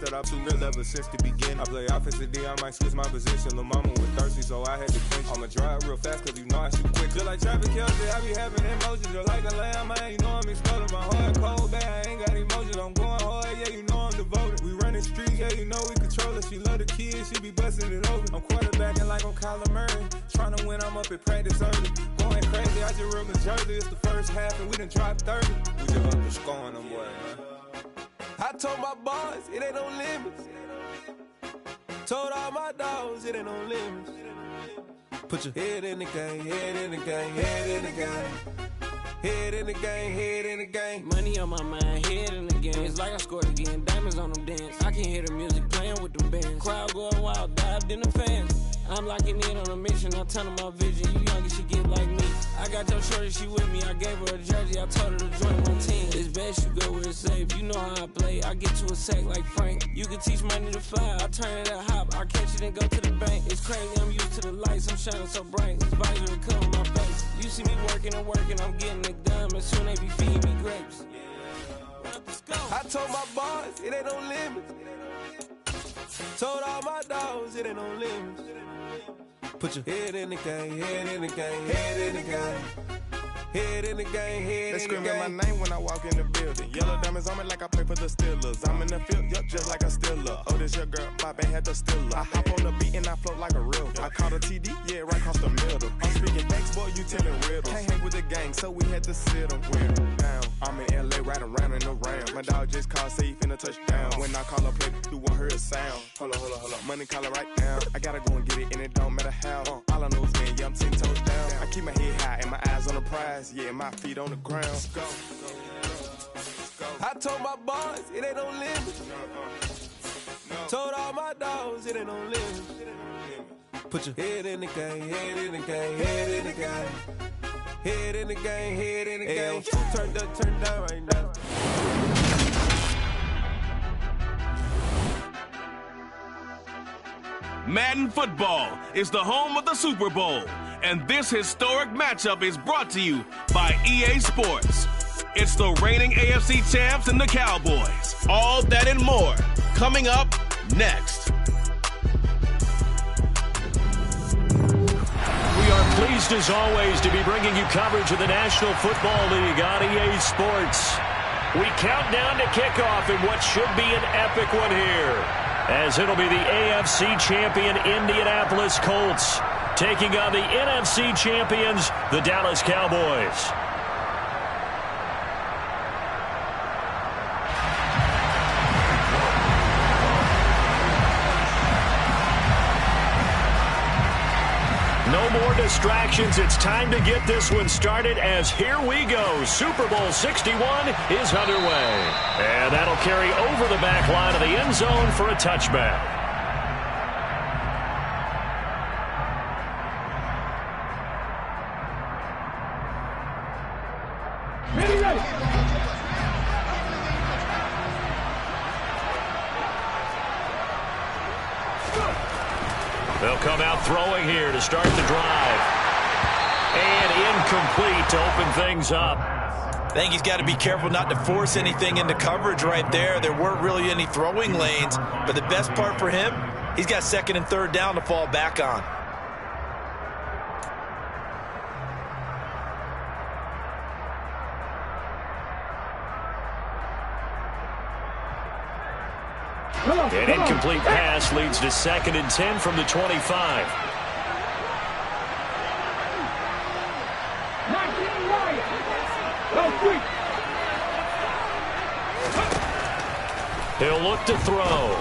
that I'm too real ever since the beginning. I play offensive D, I might switch my position. Lil' mama was thirsty, so I had to quench. I'ma drive real fast, cause you know I shoot quick. Just like Travis Kelce, I be having emotions. Just like a lamb, man, you know I'm exploding. My heart cold, bad, I ain't got emotions. I'm going hard, yeah, you know I'm devoted. We running streets, yeah, you know we control it. She love the kids, she be busting it over. I'm quarterbacking like I'm Kyler Murray. Trying to win, I'm up at practice early. Going crazy, I just real Jersey. It's the first half and we done dropped 30. We just up to scoring them, boy, man. I told my boys, it ain't no limits. Told all my dogs, it ain't no limits. Put your head in the game, head in the game, head in the game. Head in the game, head in the game. Money on my mind, head in the game. It's like I scored again, diamonds on them dance. I can hear the music playing with them bands. Crowd going wild, dived in the fans. I'm locking in on a mission, I tell them my vision. You young, you should get like me. I got your shorty, she with me. I gave her a jersey, I told her to join my team. It's best you go where it's safe. You know how I play. I get to a sack like Frank. You can teach money to fly. I turn it a hop. I catch it and go to the bank. It's crazy, I'm used to the lights. I'm shining so bright. This visor will cover my face. You see me working and working. I'm getting it done. And soon they be feeding me grapes. Let's go. I told my boys, it ain't no limits. Told all my dogs, it ain't no limits. Put your head in the game, head in the game, head in the game. Head in the game, head in the game. They screaming my name when I walk in the building. Yellow diamonds on me like I play for the Steelers. I'm in the field, yup, just like a Steeler. Oh, this your girl, my band had the Steeler. I hop on the beat and I float like a real. I caught a TD, yeah, right across the middle. I'm speaking next, boy, you telling riddles. Can't hang with the gang, so we had to sit them down. I'm in LA, riding around in the round. My dog just called, say he finna touchdown. When I call a play, you won't hear a sound. Hold on. Money calling right now. I gotta go and get it, and it don't matter how. All I know is, man, yeah, I'm 10 toes down. I keep my head high and my eyes on the prize. Yeah, my feet on the ground. Let's go. I told my boys, it ain't no limits. Told all my dogs, it ain't no limits. Put your head in the game, head in the game, head in the game. Head in the game, head in the game. Turn down right now. Madden Football is the home of the Super Bowl, and this historic matchup is brought to you by EA Sports. It's the reigning AFC champs and the Cowboys. All that and more coming up next. We are pleased as always to be bringing you coverage of the National Football League on EA Sports. We count down to kickoff in what should be an epic one here, as it'll be the AFC champion Indianapolis Colts taking on the NFC champions, the Dallas Cowboys. No more distractions. It's time to get this one started, as here we go. Super Bowl 61 is underway. And that'll carry over the back line of the end zone for a touchback. They'll come out throwing here to start the drive. And incomplete to open things up. I think he's got to be careful not to force anything into coverage right there. There weren't really any throwing lanes, but the best part for him, he's got second and third down to fall back on. An incomplete pass leads to second and 10 from the 25. He'll look to throw.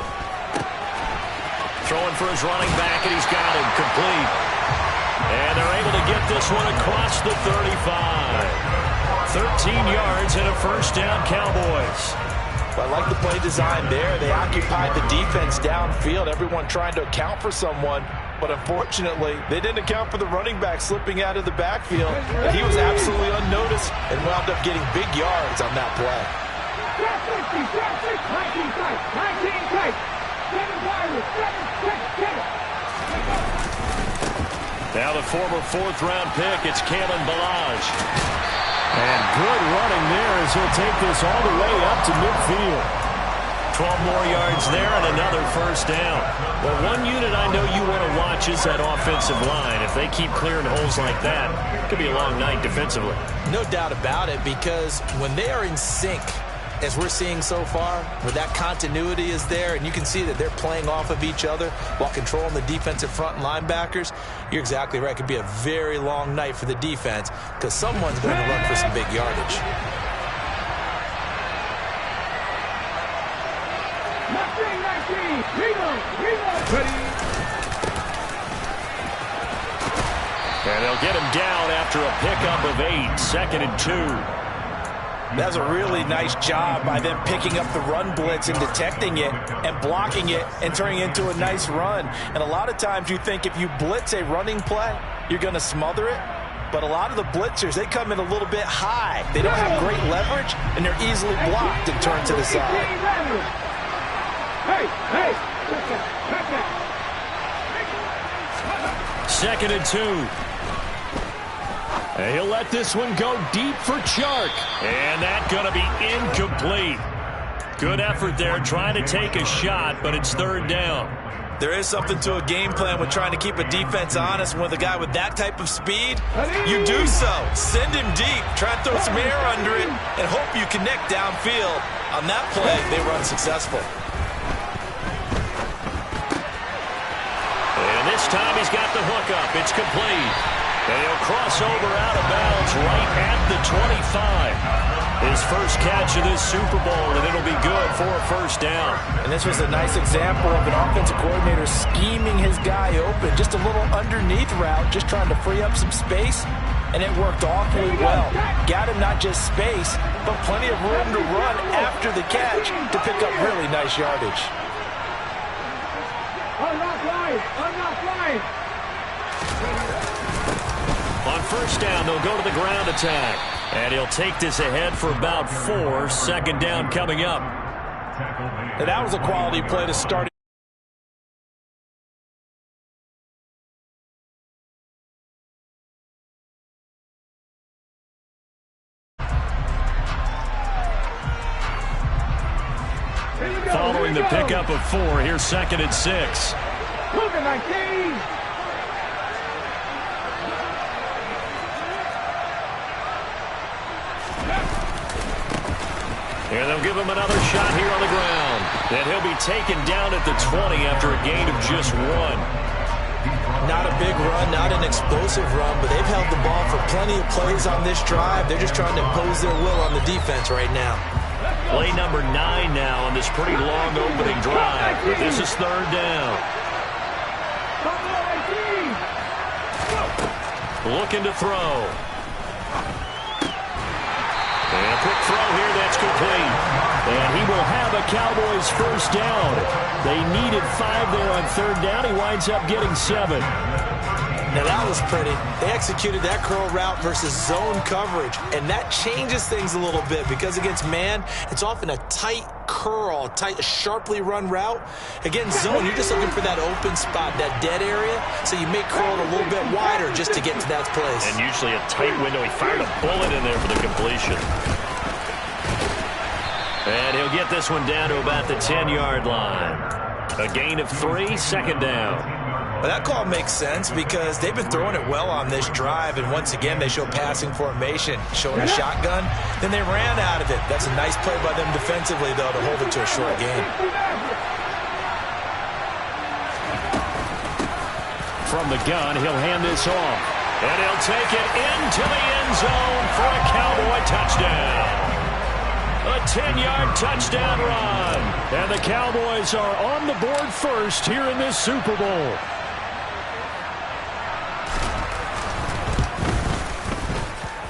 Throwing for his running back, and he's got him complete. And they're able to get this one across the 35. 13 yards and a first down, Cowboys. I like the play design there. They occupied the defense downfield, everyone trying to account for someone. But unfortunately, they didn't account for the running back slipping out of the backfield. And he was absolutely unnoticed and wound up getting big yards on that play. Now the former fourth-round pick, it's Kalen Ballage. And good running there as he'll take this all the way up to midfield. 12 more yards there and another first down. Well, one unit I know you want to watch is that offensive line. If they keep clearing holes like that, it could be a long night defensively. No doubt about it, because when they are in sync, as we're seeing so far, where that continuity is there, and you can see that they're playing off of each other while controlling the defensive front and linebackers, you're exactly right. It could be a very long night for the defense because someone's going to run for some big yardage. And they'll get him down after a pickup of 8, 2nd and 2. That's a really nice job by them picking up the run blitz and detecting it and blocking it and turning it into a nice run. And a lot of times you think if you blitz a running play, you're going to smother it. But a lot of the blitzers, they come in a little bit high. They don't have great leverage, and they're easily blocked and turned to the side. Second and 2. And he'll let this one go deep for Chark. And that's going to be incomplete. Good effort there trying to take a shot, but it's 3rd down. There is something to a game plan with trying to keep a defense honest. When with a guy with that type of speed, you do so. Send him deep. Try and throw some air under it and hope you connect downfield. On that play, they run successful. And this time he's got the hook up. It's complete. And he'll cross over out of bounds right at the 25. His first catch of this Super Bowl, and it'll be good for a first down. And this was a nice example of an offensive coordinator scheming his guy open. Just a little underneath route, just trying to free up some space, and it worked awfully well. Got him not just space, but plenty of room to run after the catch to pick up really nice yardage. On first down, they'll go to the ground attack. And he'll take this ahead for about 4. 2nd down coming up. And that was a quality play to start. Following the pickup of 4, here's 2nd and 6. And they'll give him another shot here on the ground. And he'll be taken down at the 20 after a gain of just 1. Not a big run, not an explosive run, but they've held the ball for plenty of plays on this drive. They're just trying to impose their will on the defense right now. Play number 9 now on this pretty long opening drive. But this is 3rd down. Looking to throw. And a quick throw here, that's complete. And he will have a Cowboys first down. They needed 5 there on 3rd down. He winds up getting 7. Now that was pretty. They executed that curl route versus zone coverage, and that changes things a little bit because against man, it's often a tight curl, tight, sharply run route. Against zone, you're just looking for that open spot, that dead area, so you may curl it a little bit wider just to get to that place. And usually a tight window. He fired a bullet in there for the completion. And he'll get this one down to about the 10-yard line. A gain of 3, 2nd down. Well, that call makes sense because they've been throwing it well on this drive, and once again, they show passing formation, showing a shotgun. Then they ran out of it. That's a nice play by them defensively, though, to hold it to a short gain. From the gun, he'll hand this off. And he'll take it into the end zone for a Cowboy touchdown. A 10-yard touchdown run. And the Cowboys are on the board first here in this Super Bowl.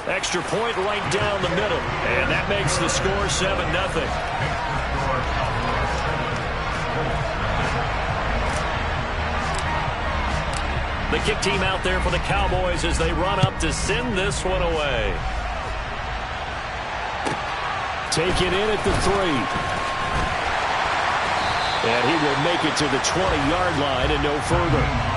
Extra point right down the middle. And that makes the score 7-0. The kick team out there for the Cowboys as they run up to send this one away. Take it in at the 3. And he will make it to the 20-yard line and no further.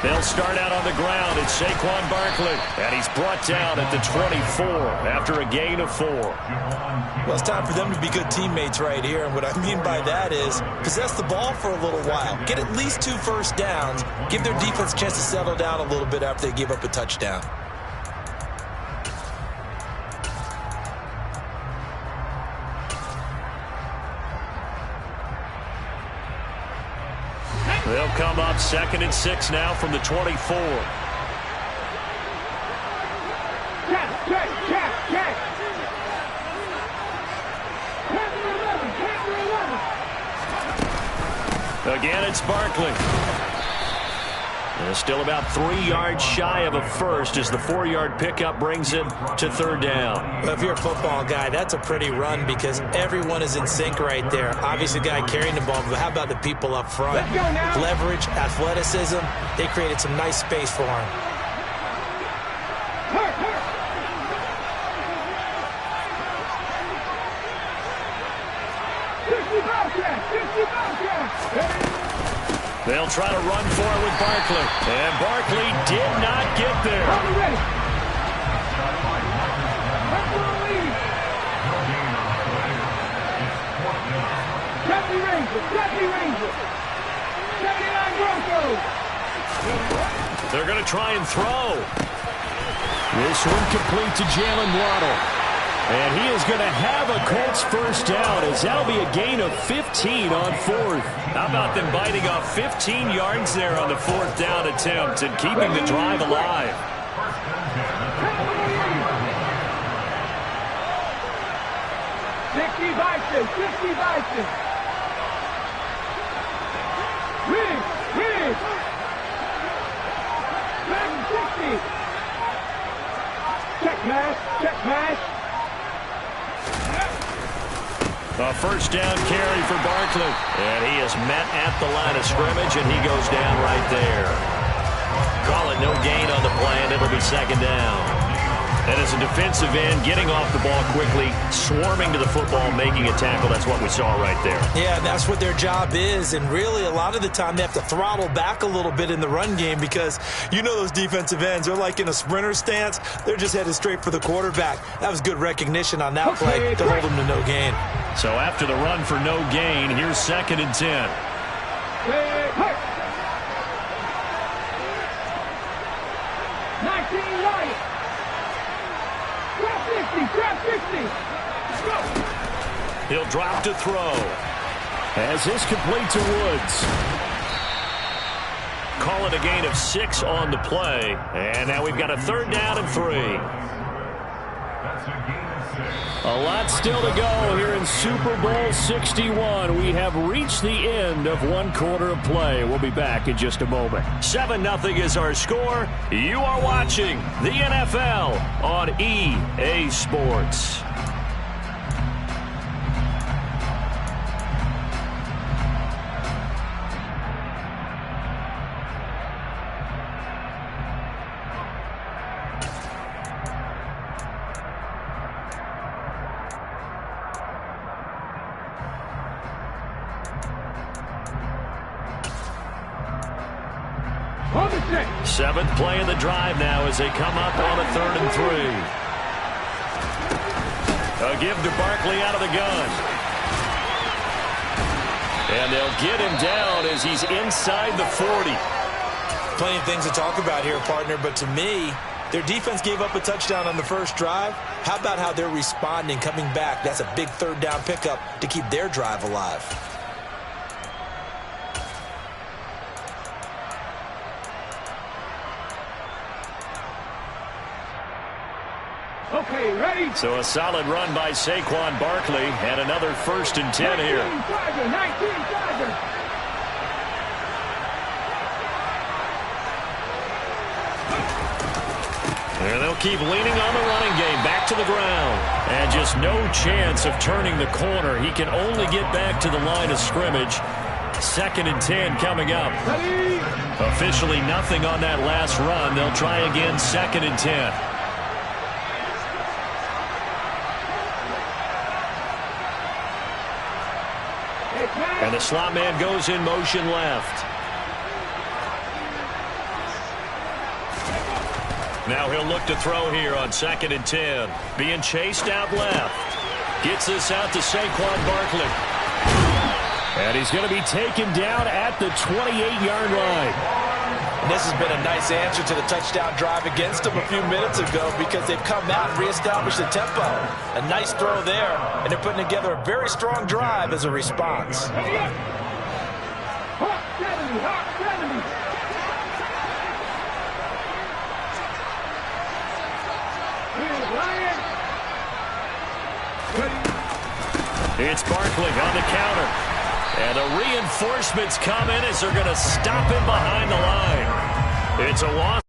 They'll start out on the ground. It's Saquon Barkley, and he's brought down at the 24 after a gain of 4. Well, it's time for them to be good teammates right here, and what I mean by that is possess the ball for a little while. Get at least 2 first downs. Give their defense a chance to settle down a little bit after they give up a touchdown. They'll come up 2nd and 6 now from the 24. Again, it's Barkley. And still about 3 yards shy of a first as the 4-yard pickup brings it to 3rd down. Well, if you're a football guy, that's a pretty run because everyone is in sync right there. Obviously, the guy carrying the ball, but how about the people up front? Leverage, athleticism, they created some nice space for him. They'll try to run for it with Barkley. And Barkley did not get there. They're going to try and throw. This one complete to Jalen Waddle. And he is going to have a Colts first down as that'll be a gain of 15 on 4th. How about them biting off 15 yards there on the 4th down attempt and keeping the drive alive? Check mash. A first down carry for Barkley. And he is met at the line of scrimmage, and he goes down right there. Call it no gain on the play, and it'll be 2nd down. And as a defensive end, getting off the ball quickly, swarming to the football, making a tackle, that's what we saw right there. Yeah, that's what their job is, and really a lot of the time they have to throttle back a little bit in the run game because you know those defensive ends, they're like in a sprinter stance. They're just headed straight for the quarterback. That was good recognition on that play to hold them to no gain. So after the run for no gain, here's 2nd and 10. 19 right. Grab 50. Let's go. He'll drop to throw. As this complete to Woods. Call it a gain of 6 on the play. And now we've got a 3rd down and 3. A lot still to go here in Super Bowl 61. We have reached the end of 1 quarter of play. We'll be back in just a moment. 7-0 is our score. You are watching the NFL on EA Sports. Seventh play of the drive now as they come up on a 3rd and 3. A give to Barkley out of the gun. And they'll get him down as he's inside the 40. Plenty of things to talk about here, partner, but to me, their defense gave up a touchdown on the first drive. How about how they're responding, coming back? That's a big 3rd down pickup to keep their drive alive. Okay, ready? So a solid run by Saquon Barkley and another 1st and 10 here. 19 Tiger. And they'll keep leaning on the running game back to the ground. And just no chance of turning the corner. He can only get back to the line of scrimmage. 2nd and 10 coming up. Ready? Officially nothing on that last run. They'll try again 2nd and 10. And the slot man goes in motion left. Now he'll look to throw here on 2nd and 10. Being chased out left. Gets this out to Saquon Barkley. And he's going to be taken down at the 28-yard line. And this has been a nice answer to the touchdown drive against them a few minutes ago because they've come out and reestablished the tempo. A nice throw there, and they're putting together a very strong drive as a response. It's Barkley on the counter. And the reinforcements come in as they're going to stop him behind the line. It's a loss.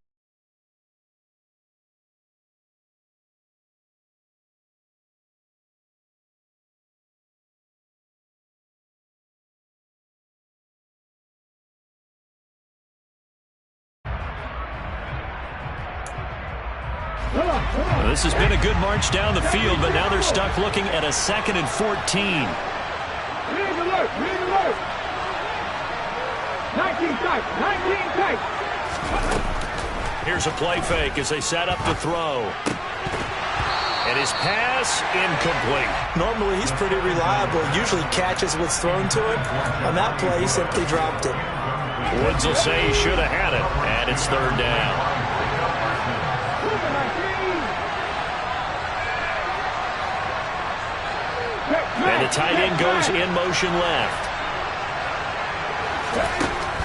This has been a good march down the field, but now they're stuck looking at a 2nd and 14. Rig alert! Rig alert! 19 tight! 19 tight! Here's a play fake as they set up to throw. And his pass incomplete. Normally, he's pretty reliable. Usually catches what's thrown to him. On that play, he simply dropped it. Woods will say he should have had it, and it's 3rd down. And the tight end goes in motion left.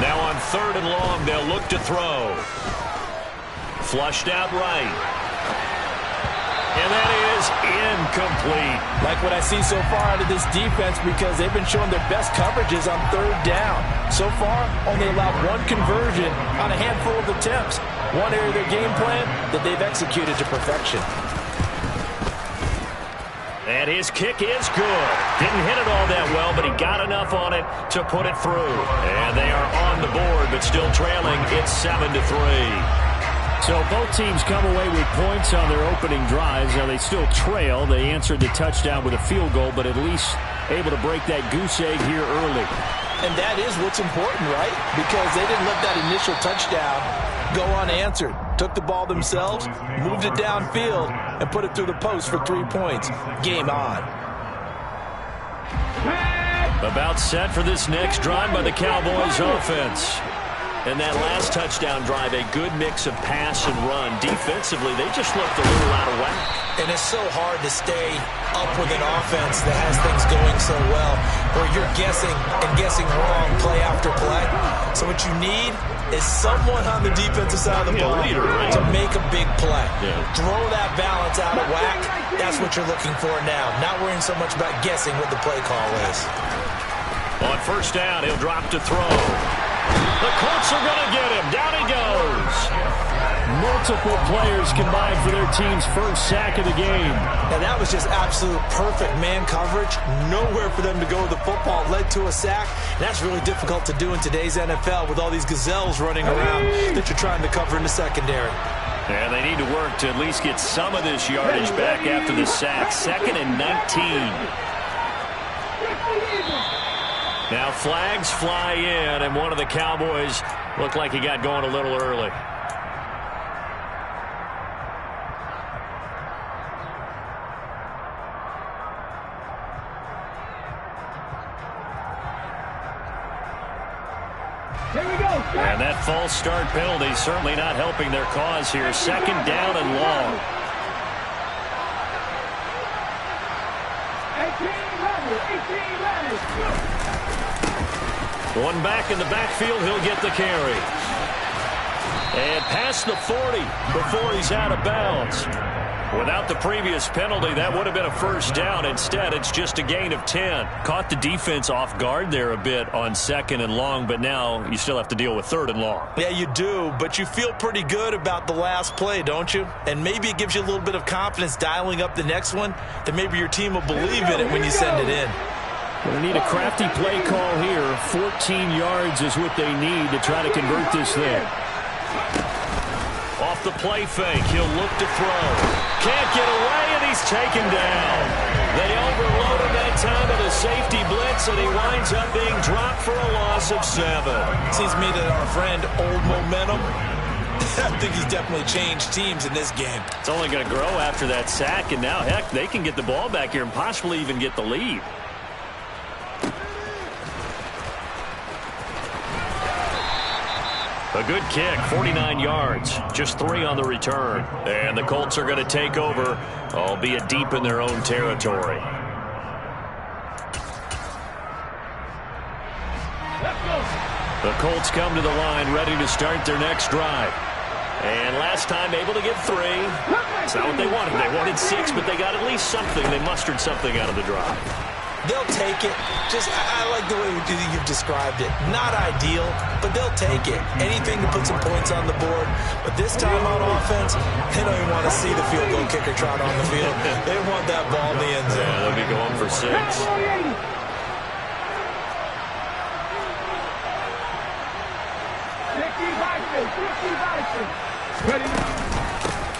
Now on 3rd and long, they'll look to throw. Flushed out right. And that is incomplete. Like what I see so far out of this defense because they've been showing their best coverages on 3rd down. So far, only allowed one conversion on a handful of attempts. One area of their game plan that they've executed to perfection. And his kick is good. Didn't hit it all that well, but he got enough on it to put it through. And they are on the board, but still trailing. It's 7-3. So both teams come away with points on their opening drives. Now they still trail. They answered the touchdown with a field goal, but at least able to break that goose egg here early. And that is what's important, right? Because they didn't let that initial touchdown go unanswered. Took the ball themselves, moved it downfield, and put it through the post for 3 points. Game on. About set for this next drive by the Cowboys offense. And that last touchdown drive, a good mix of pass and run. Defensively, they just looked a little out of whack. And it's so hard to stay up with an offense that has things going so well, where you're guessing and guessing wrong play after play. So what you need is someone on the defensive side of the ball to make a big play. Throw that balance out of whack. That's what you're looking for now. Not worrying so much about guessing what the play call is. On 1st down, he'll drop to throw. The Colts are going to get him. Down he goes. Multiple players combined for their team's first sack of the game. And that was just absolute perfect man coverage. Nowhere for them to go with the football. Led to a sack. And that's really difficult to do in today's NFL with all these gazelles running around that you're trying to cover in the secondary. And they need to work to at least get some of this yardage back after the sack. 2nd and 19. Now flags fly in, and one of the Cowboys looked like he got going a little early. Here we go. And that false start penalty certainly not helping their cause here. 2nd down and long. 18 runners. One back in the backfield, he'll get the carry. And past the 40 before he's out of bounds. Without the previous penalty, that would have been a 1st down. Instead, it's just a gain of 10. Caught the defense off guard there a bit on 2nd and long, but now you still have to deal with 3rd and long. Yeah, you do, but you feel pretty good about the last play, don't you? And maybe it gives you a little bit of confidence dialing up the next one, that maybe your team will believe in it when you send it in. They need a crafty play call here. 14 yards is what they need to try to convert this thing. Off the play fake, he'll look to throw. Can't get away, and he's taken down. They overload him that time at a safety blitz, points, and he winds up being dropped for a loss of 7. Seems to me that our friend, Old Momentum, I think he's definitely changed teams in this game. It's only going to grow after that sack, and now, heck, they can get the ball back here and possibly even get the lead. A good kick, 49 yards, just 3 on the return. And the Colts are going to take over, albeit deep in their own territory. The Colts come to the line ready to start their next drive. And last time able to get 3. It's not what they wanted. They wanted 6, but they got at least something. They mustered something out of the drive. They'll take it. I like the way you've described it. Not ideal, but they'll take it. Anything to put some points on the board. But this time on offense, they don't even want to see the field goal kicker trot on the field. They want that ball in the end zone. Yeah, they'll be going for 6.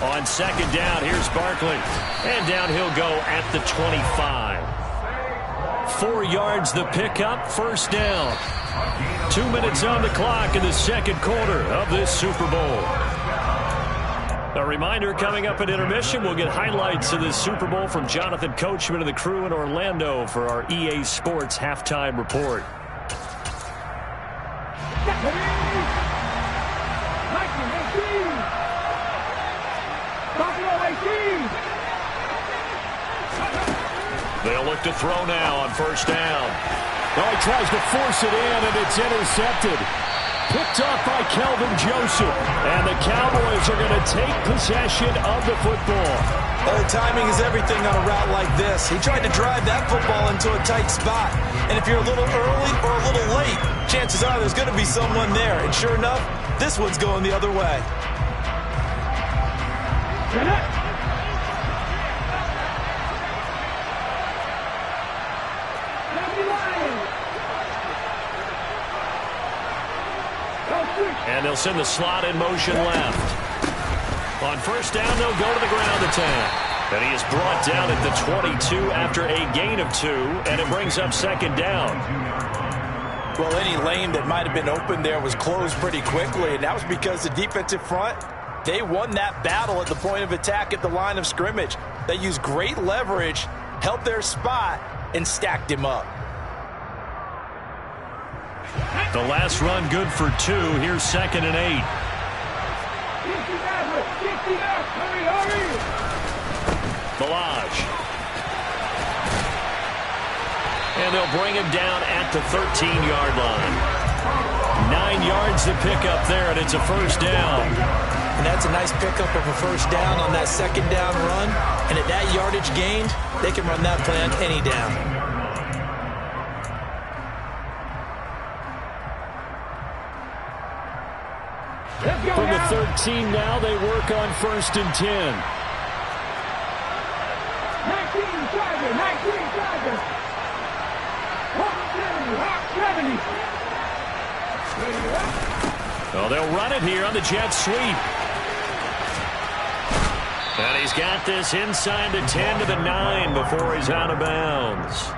On second down, here's Barkley. And down he'll go at the 25. 4 yards the pickup, first down. 2 minutes on the clock in the second quarter of this Super Bowl. A reminder, coming up at intermission, we'll get highlights of this Super Bowl from Jonathan Coachman and the crew in Orlando for our EA Sports halftime report. They'll look to throw now on first down. Oh, he tries to force it in, and it's intercepted. Picked off by Kelvin Joseph. And the Cowboys are going to take possession of the football. Oh, timing is everything on a route like this. He tried to drive that football into a tight spot. And if you're a little early or a little late, chances are there's going to be someone there. And sure enough, this one's going the other way. And they'll send the slot in motion left. On first down, they'll go to the ground attack. And he is brought down at the 22 after a gain of 2, and it brings up second down. Well, any lane that might have been open there was closed pretty quickly, and that was because the defensive front, they won that battle at the point of attack at the line of scrimmage. They used great leverage, held their spot, and stacked him up. The last run good for 2. Here's second and 8. Balaj. And they'll bring him down at the 13-yard line. 9 yards to pick up there, and it's a first down. And that's a nice pickup of a first down on that second down run. And at that yardage gained, they can run that play on any down. From the 13 now, they work on first and 10. 19 Tiger, 19 Tiger. Hawk 70. Well, they'll run it here on the jet sweep. And he's got this inside the 10 to the 9 before he's out of bounds.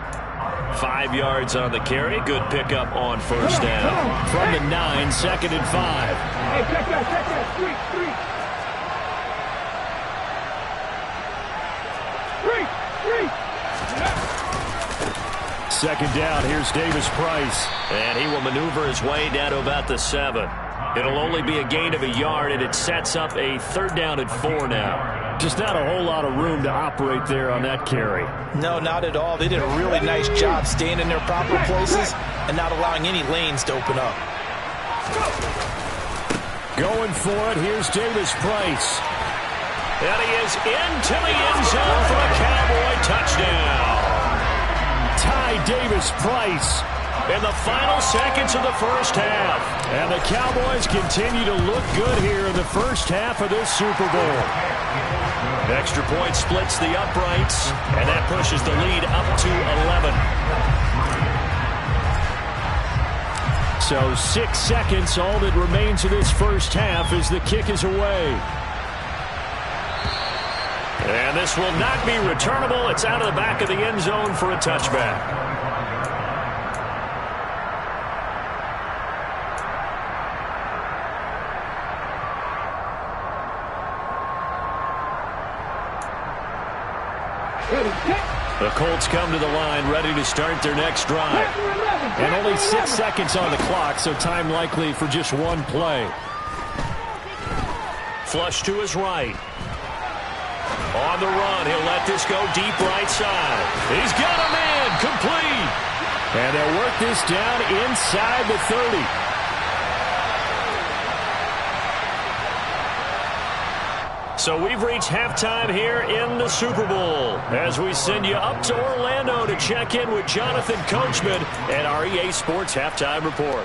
5 yards on the carry. Good pickup on first down. From the 9, second and 5. Hey, check that. Street. Second down, here's Davis Price. And he will maneuver his way down to about the 7. It'll only be a gain of a yard, and it sets up a third down and 4 now. Just not a whole lot of room to operate there on that carry. No, not at all. They did a really nice job staying in their proper places and not allowing any lanes to open up. Going for it, here's Davis Price. And he is into the end zone for a Cowboy touchdown. Ty Davis Price in the final seconds of the first half. And the Cowboys continue to look good here in the first half of this Super Bowl. Extra point splits the uprights, and that pushes the lead up to 11. So 6 seconds, all that remains of this first half as the kick is away. And this will not be returnable. It's out of the back of the end zone for a touchback. The Colts come to the line, ready to start their next drive. And only 6 seconds on the clock, so time likely for just one play. Flush to his right. On the run, he'll let this go deep right side. He's got a man, complete. And they'll work this down inside the 30. So we've reached halftime here in the Super Bowl as we send you up to Orlando to check in with Jonathan Coachman and our EA Sports Halftime Report.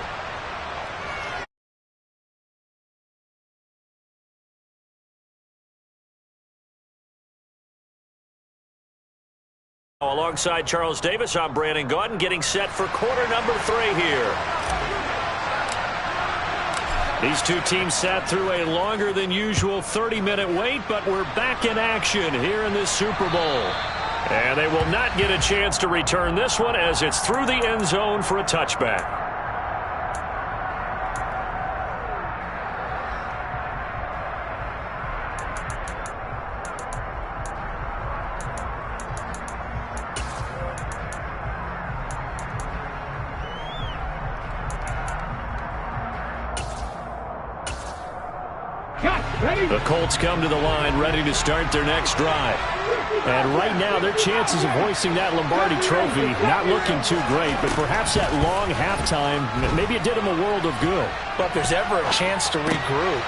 Alongside Charles Davis, I'm Brandon Gaudin, getting set for quarter number 3 here. These two teams sat through a longer than usual 30-minute wait, but we're back in action here in this Super Bowl. And they will not get a chance to return this one as it's through the end zone for a touchback. The Colts come to the line ready to start their next drive. And right now, their chances of hoisting that Lombardi trophy not looking too great, but perhaps that long halftime, maybe it did them a world of good. But if there's ever a chance to regroup,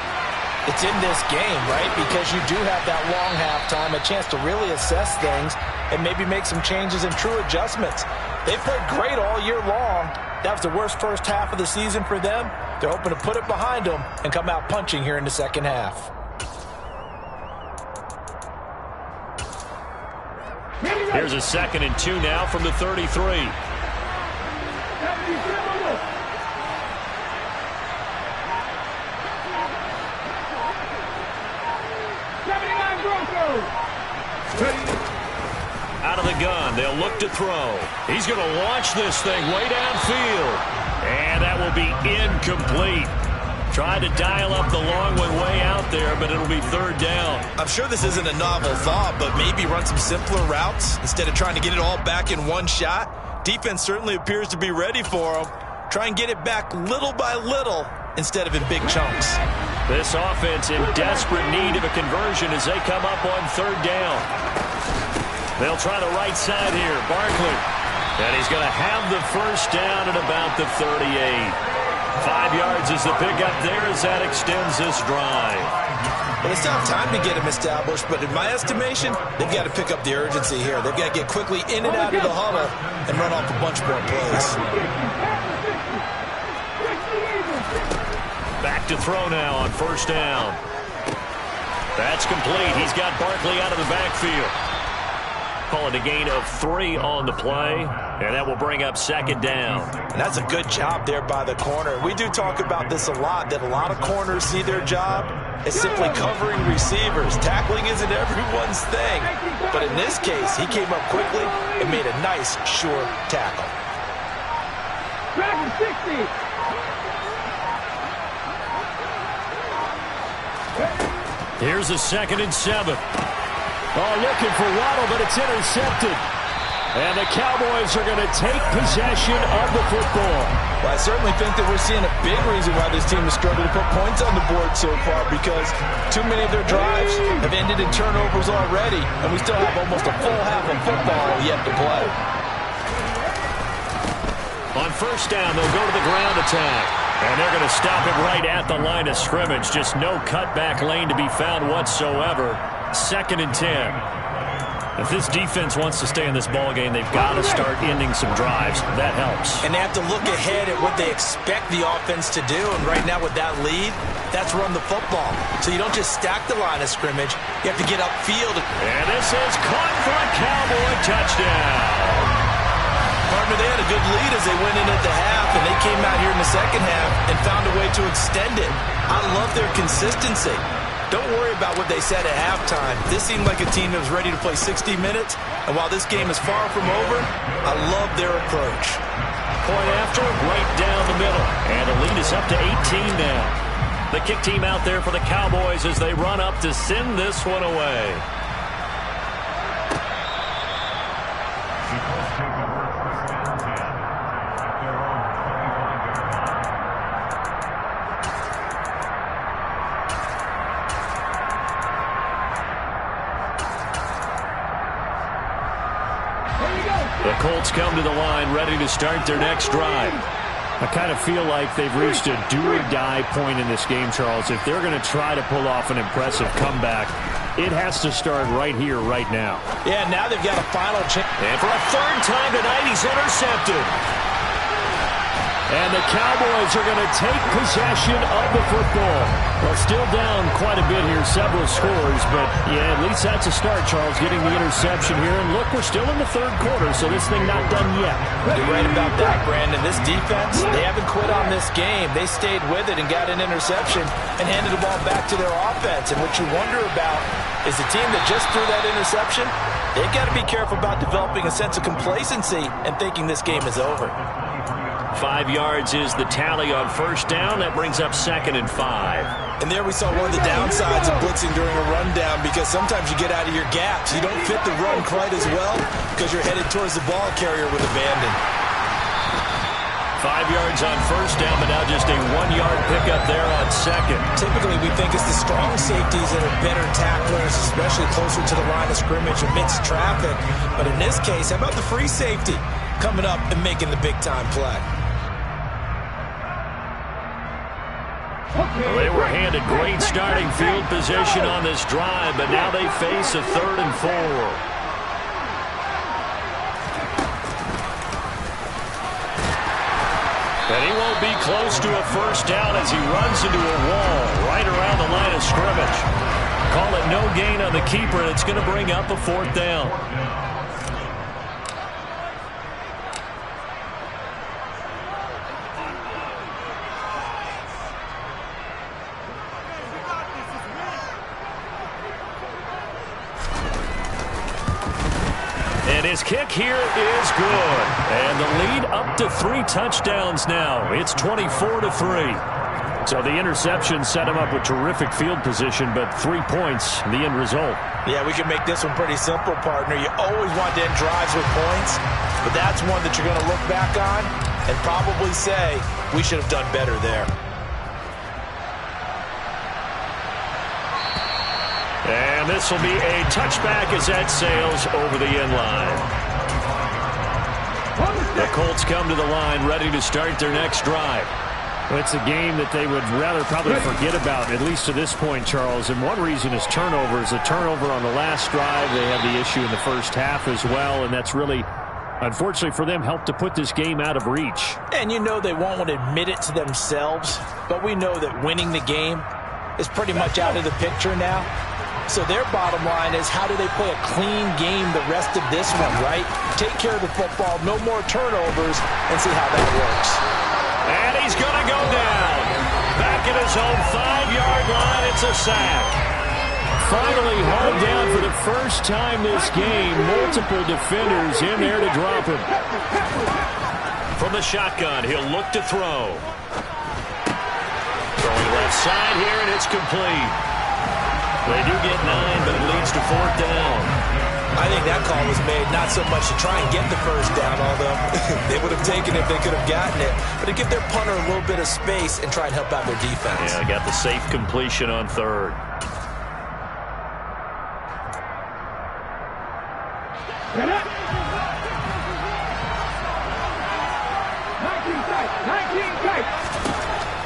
it's in this game, right? Because you do have that long halftime, a chance to really assess things and maybe make some changes and true adjustments. They played great all year long. That was the worst first half of the season for them. They're hoping to put it behind them and come out punching here in the second half. Here's a 2nd and 2 now from the 33. 79 Broncos. Out of the gun, they'll look to throw. He's going to launch this thing way downfield. And that will be incomplete. Tried to dial up the long one way out there, but it'll be 3rd down. I'm sure this isn't a novel thought, but maybe run some simpler routes instead of trying to get it all back in one shot. Defense certainly appears to be ready for them. Try and get it back little by little instead of in big chunks. This offense in desperate need of a conversion as they come up on 3rd down. They'll try the right side here. Barkley. And he's going to have the first down at about the 38. 5 yards is the pickup there as that extends this drive. Well, they still have time to get him established, but in my estimation, they've got to pick up the urgency here. They've got to get quickly in and out of the huddle and run off a bunch more plays. Back to throw now on 1st down. That's complete. He's got Barkley out of the backfield. Call it a gain of 3 on the play, and that will bring up 2nd down. And that's a good job there by the corner. We do talk about this a lot, that a lot of corners see their job as simply covering receivers. Tackling isn't everyone's thing. But in this case, he came up quickly and made a nice, sure tackle. Dragon 60. Here's a 2nd and 7. Oh, looking for Waddle, but it's intercepted. And the Cowboys are going to take possession of the football. Well, I certainly think that we're seeing a big reason why this team has struggled to put points on the board so far, because too many of their drives have ended in turnovers already, and we still have almost a full half of football yet to play. On 1st down, they'll go to the ground attack. And they're going to stop it right at the line of scrimmage. Just no cutback lane to be found whatsoever. 2nd and 10. If this defense wants to stay in this ballgame, they've got to start ending some drives. That helps. And they have to look ahead at what they expect the offense to do. And right now with that lead, that's run the football. So you don't just stack the line of scrimmage. You have to get upfield. And this is caught for a Cowboy touchdown. Partner, they had a good lead as they went in at the half, and they came out here in the second half and found a way to extend it. I love their consistency. Don't worry about what they said at halftime. This seemed like a team that was ready to play 60 minutes, and while this game is far from over, I love their approach. Point after, right down the middle. And the lead is up to 18 now. The kick team out there for the Cowboys as they run up to send this one away. Colts come to the line, ready to start their next drive. I kind of feel like they've reached a do-or-die point in this game, Charles. If they're going to try to pull off an impressive comeback, it has to start right here, right now. Yeah, now they've got a final chance. And for a third time tonight, he's intercepted. And the Cowboys are going to take possession of the football. Well, still down quite a bit here, several scores, but yeah, at least that's a start, Charles, getting the interception here. And look, we're still in the third quarter, so this thing not done yet. You're right about that, Brandon. This defense, they haven't quit on this game. They stayed with it and got an interception and handed the ball back to their offense. And what you wonder about is the team that just threw that interception, they've got to be careful about developing a sense of complacency and thinking this game is over. 5 yards is the tally on first down. That brings up 2nd and 5. And there we saw one of the downsides of blitzing during a rundown, because sometimes you get out of your gaps. You don't fit the run quite as well because you're headed towards the ball carrier with abandon. 5 yards on first down, but now just a 1-yard pickup there on second. Typically, we think it's the strong safeties that are better tacklers, especially closer to the line of scrimmage amidst traffic. But in this case, how about the free safety coming up and making the big-time play? Well, they were handed great starting field position on this drive, but now they face a 3rd and 4. And he won't be close to a first down as he runs into a wall right around the line of scrimmage. Call it no gain on the keeper, and it's going to bring up a 4th down. And his kick here is good. And the lead up to 3 touchdowns now. It's 24-3. So the interception set him up with terrific field position, but 3 points, the end result. Yeah, we can make this one pretty simple, partner. You always want to end drives with points, but that's one that you're going to look back on and probably say, we should have done better there. And this will be a touchback as that sails over the end line. The Colts come to the line ready to start their next drive. Well, it's a game that they would rather probably forget about, at least to this point, Charles. And one reason is turnovers. A turnover on the last drive. They had the issue in the first half as well, and that's really, unfortunately for them, helped to put this game out of reach. And you know they won't want to admit it to themselves, but we know that winning the game is pretty much out of the picture now. So their bottom line is, how do they play a clean game the rest of this one, right? Take care of the football, no more turnovers, and see how that works. And he's going to go down. Back at his own 5-yard line, it's a sack. Finally hauled down for the first time this game. Multiple defenders in there to drop him. From the shotgun, he'll look to throw. Throwing left side here, and it's complete. They do get 9, but it leads to 4th down. I think that call was made not so much to try and get the first down, although they would have taken it if they could have gotten it, but to give their punter a little bit of space and try and help out their defense. Yeah, got the safe completion on 3rd.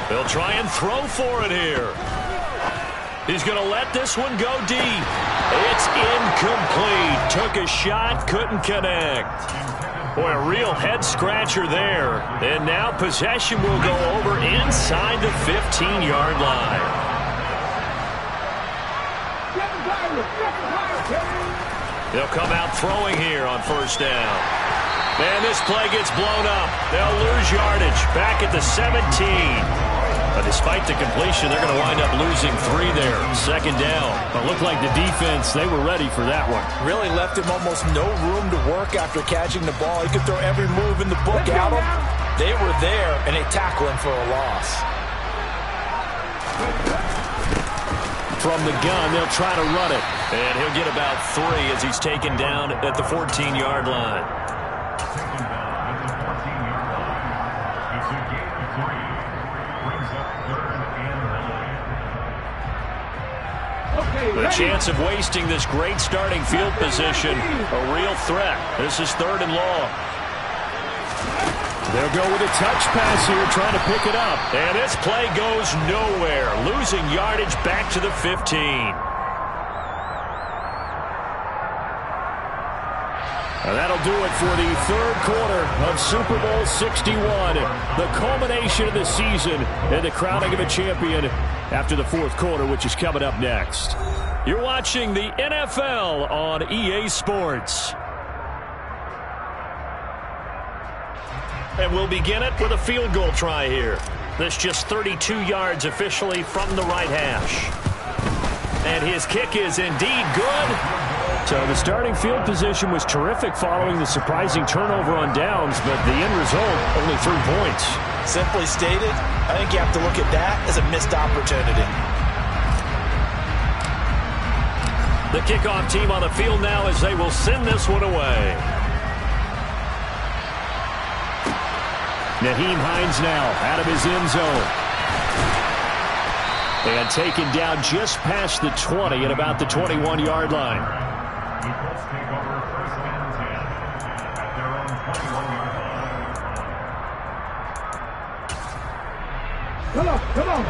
They'll try and throw for it here. He's going to let this one go deep. It's incomplete. Took a shot, couldn't connect. Boy, a real head-scratcher there. And now possession will go over inside the 15-yard line. They'll come out throwing here on first down. And this play gets blown up. They'll lose yardage. Back at the 17. But despite the completion, they're going to wind up losing 3 there. 2nd down. It looked like the defense, they were ready for that one. Really left him almost no room to work after catching the ball. He could throw every move in the book at him. They were there, and they tackle him for a loss. From the gun, they'll try to run it. And he'll get about 3 as he's taken down at the 14-yard line. The chance of wasting this great starting field position, a real threat. This is 3rd and long. They'll go with a touch pass here, trying to pick it up. And this play goes nowhere, losing yardage back to the 15. And that'll do it for the third quarter of Super Bowl 61, the culmination of the season and the crowning of a champion after the fourth quarter, which is coming up next. You're watching the NFL on EA Sports. And we'll begin it with a field goal try here. This just 32 yards officially from the right hash. And his kick is indeed good. So the starting field position was terrific following the surprising turnover on downs, but the end result, only 3 points. Simply stated, I think you have to look at that as a missed opportunity. The kickoff team on the field now as they will send this one away. Nyheim Hines now out of his end zone. And taken down just past the 20 at about the 21-yard line.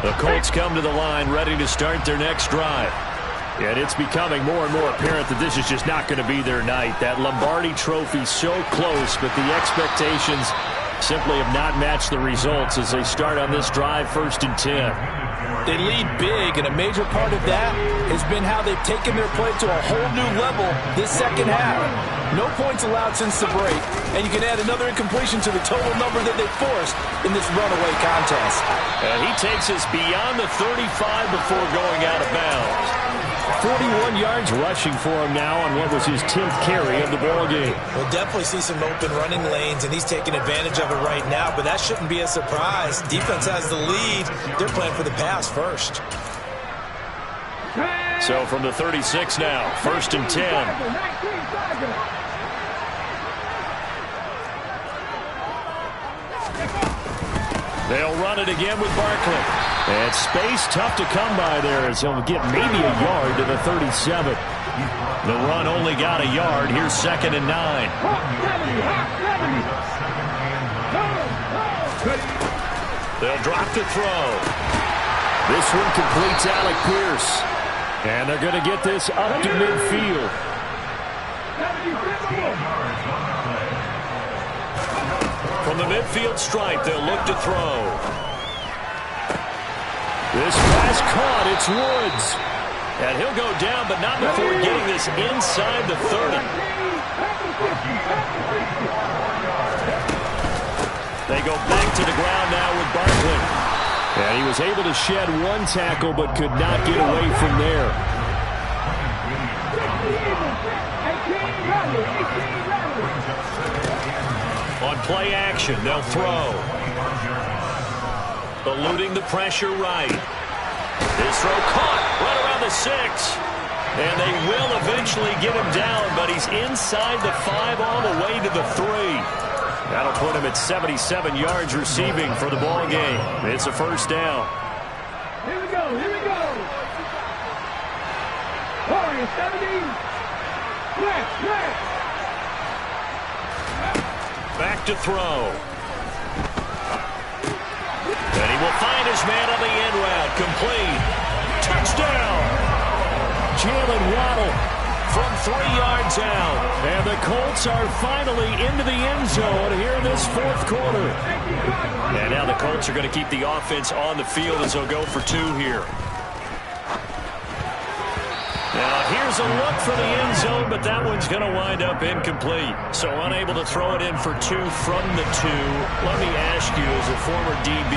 The Colts come to the line ready to start their next drive. And it's becoming more and more apparent that this is just not going to be their night. That Lombardi trophy so close, but the expectations simply have not matched the results as they start on this drive, 1st and 10. They lead big, and a major part of that has been how they've taken their play to a whole new level this second half. No points allowed since the break, and you can add another incompletion to the total number that they forced in this runaway contest. And he takes us beyond the 35 before going out of bounds. 41 yards rushing for him now on what was his 10th carry of the ballgame. We'll definitely see some open running lanes, and he's taking advantage of it right now, but that shouldn't be a surprise. Defense has the lead. They're playing for the pass first. So from the 36 now, 1st and 10. They'll run it again with Barkley. And space tough to come by there as he'll get maybe a yard to the 37. The run only got a yard. Here's 2nd and 9. They'll drop to throw. This one completes Alec Pierce. And they're going to get this up to midfield. From the midfield stripe, they'll look to throw. This pass caught. It's Woods. And he'll go down, but not before getting this inside the 30. They go back to the ground now with Barkley. And he was able to shed one tackle, but could not get away from there. On play action, they'll throw. Eluding the pressure right. This throw caught right around the 6. And they will eventually get him down, but he's inside the 5 all the way to the 3. That'll put him at 77 yards receiving for the ball game. It's a 1st down. Here we go, here we go. 70. Left. Back to throw. And he will find his man on the end route. Complete. Touchdown. Jalen Waddle from 3 yards out. And the Colts are finally into the end zone here in this 4th quarter. And now the Colts are going to keep the offense on the field as they'll go for 2 here. Now here's a look for the end zone, but that one's going to wind up incomplete. So unable to throw it in for 2 from the 2. Let me ask you, as a former DB,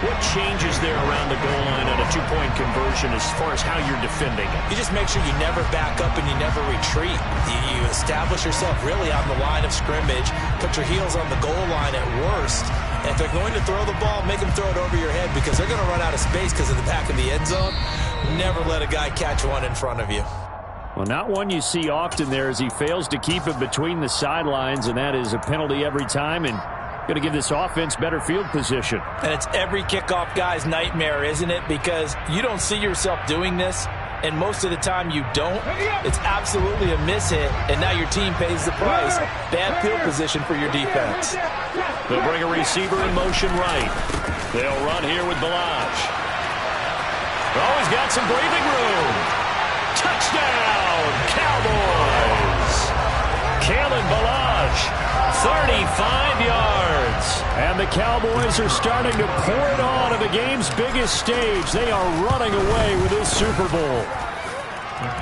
what changes there around the goal line on a 2-point conversion as far as how you're defending it? You just make sure you never back up and you never retreat. You establish yourself really on the line of scrimmage, put your heels on the goal line at worst. And if they're going to throw the ball, make them throw it over your head because they're going to run out of space because of the back of the end zone. Never let a guy catch one in front of you. Well, not one you see often there as he fails to keep it between the sidelines, and that is a penalty every time and going to give this offense better field position. And it's every kickoff guy's nightmare, isn't it? Because you don't see yourself doing this, and most of the time you don't. It's absolutely a mishit, and now your team pays the price. Bad field position for your defense. They'll bring a receiver in motion right. They'll run here with Balaj. Oh, he's got some breathing room. Touchdown, Cowboys. Kalen Balaj, 35 yards. And the Cowboys are starting to pour it on at the game's biggest stage. They are running away with this Super Bowl.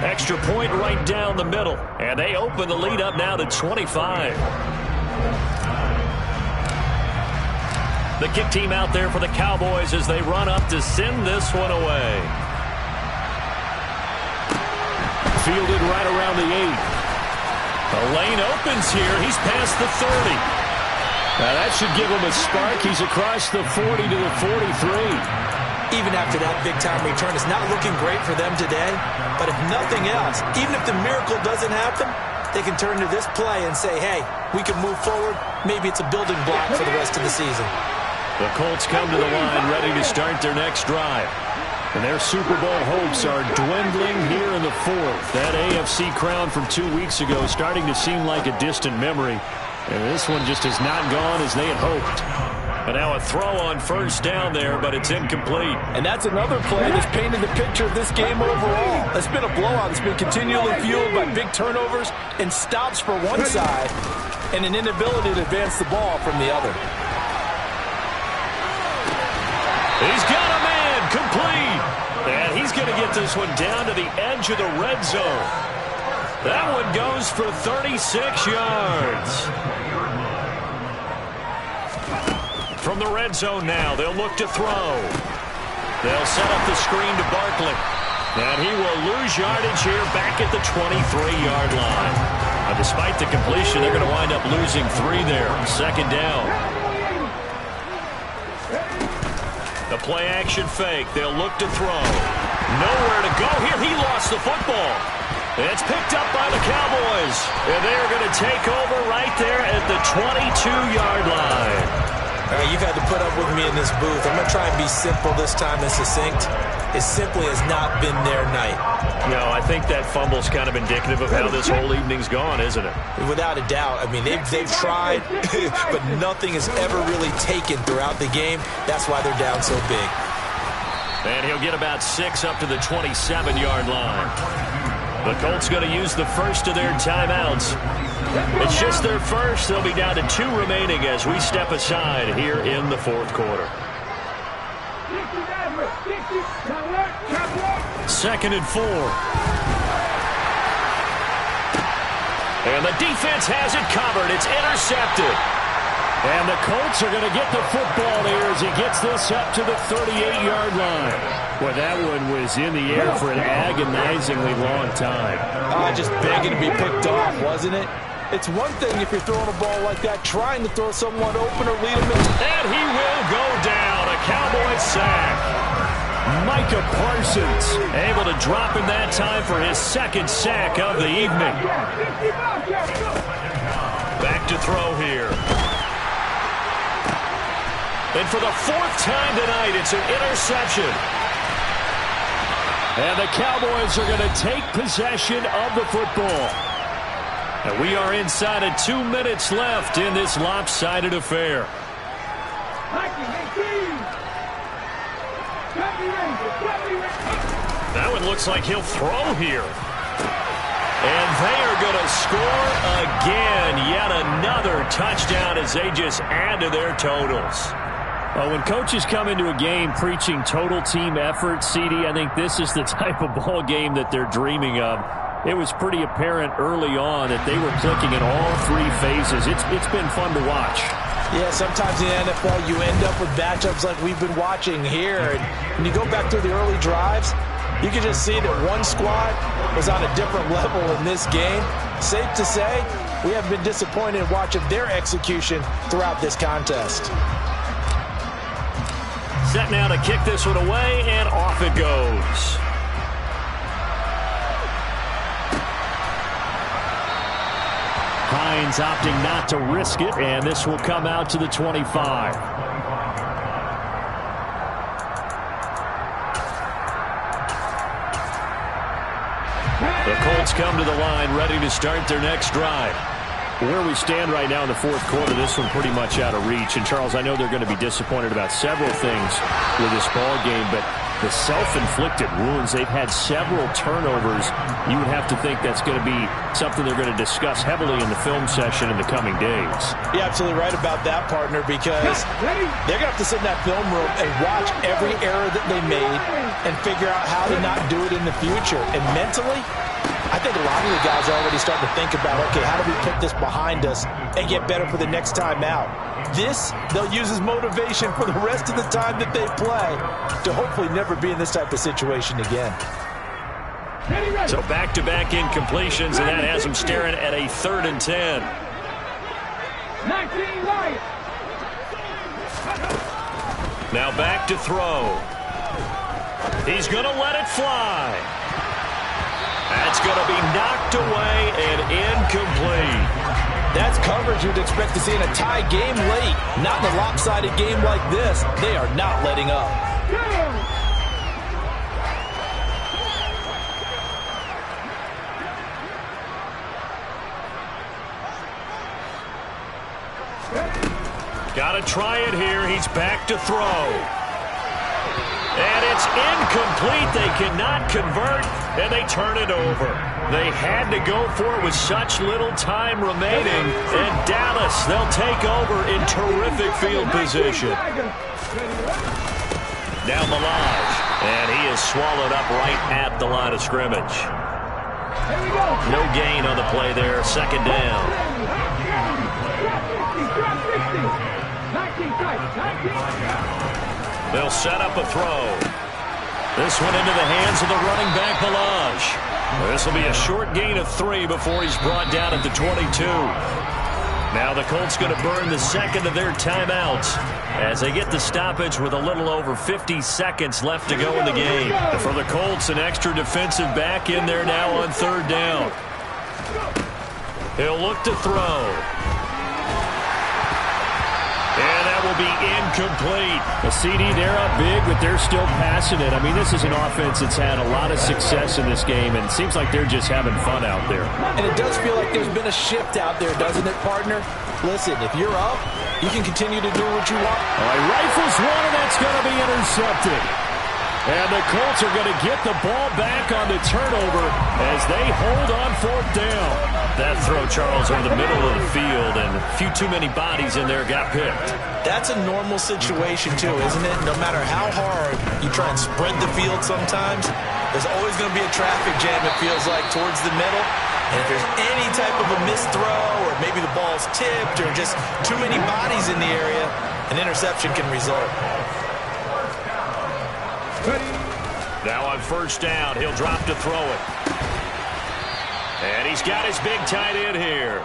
Extra point right down the middle. And they open the lead up now to 25. The kick team out there for the Cowboys as they run up to send this one away. Fielded right around the 8. The lane opens here. He's past the 30. Now that should give him a spark. He's across the 40 to the 43. Even after that big-time return, it's not looking great for them today. But if nothing else, even if the miracle doesn't happen, they can turn to this play and say, hey, we can move forward. Maybe it's a building block for the rest of the season. The Colts come to the line ready to start their next drive. And their Super Bowl hopes are dwindling here in the fourth. That AFC crown from 2 weeks ago starting to seem like a distant memory. And this one just has not gone as they had hoped. And now a throw on first down there, but it's incomplete. And that's another play that's painted the picture of this game overall. It's been a blowout. It's been continually fueled by big turnovers and stops for one side and an inability to advance the ball from the other. He's got a man complete. And he's going to get this one down to the edge of the red zone. That one goes for 36 yards. From the red zone now, they'll look to throw. They'll set up the screen to Barkley. And he will lose yardage here back at the 23-yard line. Now, despite the completion, they're going to wind up losing 3 there. Second down. The play-action fake. They'll look to throw. Nowhere to go here. He lost the football. It's picked up by the Cowboys. And they're going to take over right there at the 22-yard line. All right, you've had to put up with me in this booth. I'm going to try and be simple this time and succinct. It simply has not been their night. No, I think that fumble's kind of indicative of how this whole evening's gone, isn't it? Without a doubt. I mean, they've tried, but nothing has ever really taken throughout the game. That's why they're down so big. And he'll get about 6 up to the 27-yard line. The Colts going to use the first of their timeouts. It's just their first. They'll be down to 2 remaining as we step aside here in the fourth quarter. 2nd and 4. And the defense has it covered. It's intercepted. And the Colts are going to get the football here as he gets this up to the 38-yard line. Well, that one was in the air for an agonizingly long time. Just begging to be picked off, wasn't it? It's one thing if you're throwing a ball like that, trying to throw someone open or lead him in. And he will go down. A Cowboy sack. Micah Parsons able to drop in that time for his 2nd sack of the evening. Back to throw here. And for the 4th time tonight, it's an interception. And the Cowboys are going to take possession of the football. And we are inside of 2 minutes left in this lopsided affair. That one looks like he'll throw here. And they are going to score again. Yet another touchdown as they just add to their totals. Well, when coaches come into a game preaching total team effort, CD, I think this is the type of ball game that they're dreaming of. It was pretty apparent early on that they were clicking in all 3 phases. It's been fun to watch. Yeah, sometimes in the NFL you end up with matchups like we've been watching here. And when you go back through the early drives, you can just see that one squad was on a different level in this game. Safe to say, we have been disappointed in watching their execution throughout this contest. Set now to kick this one away, and off it goes. Hines opting not to risk it, and this will come out to the 25. The Colts come to the line ready to start their next drive. Where we stand right now in the fourth quarter, this one pretty much out of reach. And, Charles, I know they're going to be disappointed about several things with this ball game, but the self-inflicted wounds, they've had several turnovers. You would have to think that's going to be something they're going to discuss heavily in the film session in the coming days. You're absolutely right about that, partner, because they're going to have to sit in that film room and watch every error that they made and figure out how to not do it in the future. And mentally, I think a lot of the guys are already starting to think about, okay, how do we put this behind us and get better for the next time out? This, they'll use as motivation for the rest of the time that they play to hopefully never be in this type of situation again. So back-to-back incompletions, and that has them staring at a 3rd and 10. 19 right. Now back to throw. He's going to let it fly. That's going to be knocked away and incomplete. That's coverage you'd expect to see in a tie game late. Not in a lopsided game like this. They are not letting up. Got to try it here. He's back to throw. And it's incomplete. They cannot convert, and they turn it over. They had to go for it with such little time remaining. And Dallas, they'll take over in terrific field position. Now Demise, and he is swallowed up right at the line of scrimmage. No gain on the play there. 2nd down. They'll set up a throw. This one into the hands of the running back, Demise. This will be a short gain of 3 before he's brought down at the 22. Now the Colts going to burn the 2nd of their timeouts as they get the stoppage with a little over 50 seconds left to go in the game. For the Colts, an extra defensive back in there now on 3rd down. He'll look to throw. And that will be incomplete. A CD, they're up big, but they're still passing it. I mean, this is an offense that's had a lot of success in this game, and it seems like they're just having fun out there. And it does feel like there's been a shift out there, doesn't it, partner? Listen, if you're up, you can continue to do what you want. All right, rifles one, and that's going to be intercepted. And the Colts are going to get the ball back on the turnover as they hold on 4th down. That throw, Charles, over the middle of the field, and a few too many bodies in there got picked. That's a normal situation, too, isn't it? No matter how hard you try and spread the field sometimes, there's always going to be a traffic jam, it feels like, towards the middle. And if there's any type of a missed throw, or maybe the ball's tipped, or just too many bodies in the area, an interception can result. Now on 1st down, he'll drop to throw it. And he's got his big tight end here.